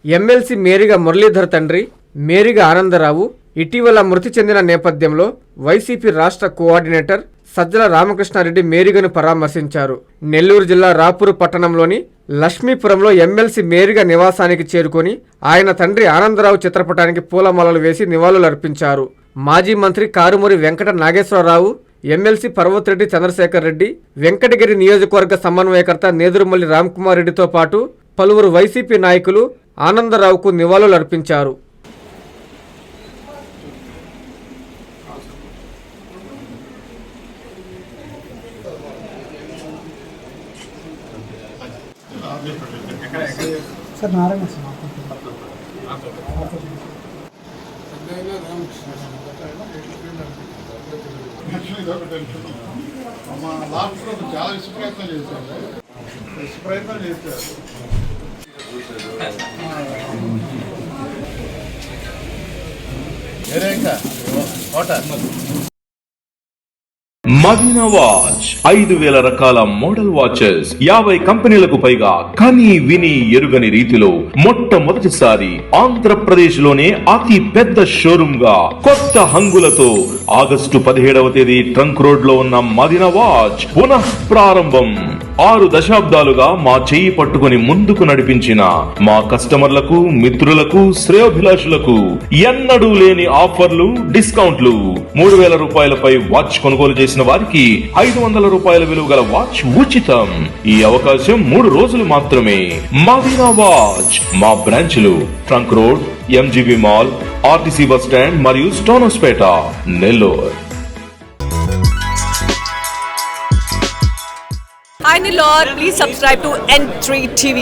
MLC Meriga Muralidhar తండ్రి మేరిగ ఆనందరావు ఇటీవల మృతి చెందిన నేపథ్యంలో వైసీపీ రాష్ట్ర కోఆర్డినేటర్ సజ్జల రామకృష్ణారెడ్డి మేరిగను పరామర్శించారు. నెల్లూరు జిల్లా రాపూరు పట్టణంలోని లక్ష్మీపురంలో ఎమ్మెల్సీ మేరిగ నివాసానికి చేరుకొని ఆయన తండ్రి ఆనందరావు చిత్రపటానికి పూలమాలలు వేసి నివాళులర్పించారు. మాజీ మంత్రి కారుమూరి వెంకట నాగేశ్వరరావు, ఎమ్మెల్సీ పర్వతిరెడ్డి చంద్రశేఖర్ రెడ్డి, వెంకటగిరి నియోజకవర్గ సమన్వయకర్త నేదురుమల్లి రామ్కుమార్ రెడ్డితో పాటు పలువురు వైసీపీ నాయకులు ఆనందరావుకు నివాళులర్పించారు. చాలా విశ్వప్రయత్నం చేశారు. మదీనా వాచ్ 5,000 రకాల మోడల్ వాచెస్, 50 కంపెనీలకు పైగా కని విని ఎరుగని రీతిలో మొట్టమొదటిసారి ఆంధ్రప్రదేశ్ లోనే అతి పెద్ద షోరూమ్ గా కొత్త హంగులతో ఆగస్టు 17వ తేదీ ట్రంక్ రోడ్ లో ఉన్న మదీనా వాచ్ పునః ప్రారంభం. 6 దశాబ్దాలుగా మా చెయ్యి పట్టుకుని ముందుకు నడిపించిన మా కస్టమర్లకు, మిత్రులకు, శ్రేయోభిలాషులకు ఎన్నడూ లేని ఆఫర్లు, డిస్కౌంట్లు. 3,000 రూపాయలపై వాచ్ కొనుగోలు చేసిన వారికి 500 రూపాయల విలువ గల వాచ్ ఉచితం. ఈ అవకాశం 3 రోజులు మాత్రమే. మదీనా వాచ్ మా బ్రాంచ్లు trunk road, MGB mall, RTC bus stand మరియు Stonehousepet, Nellore. Hi Nilor, please subscribe to N3 TV.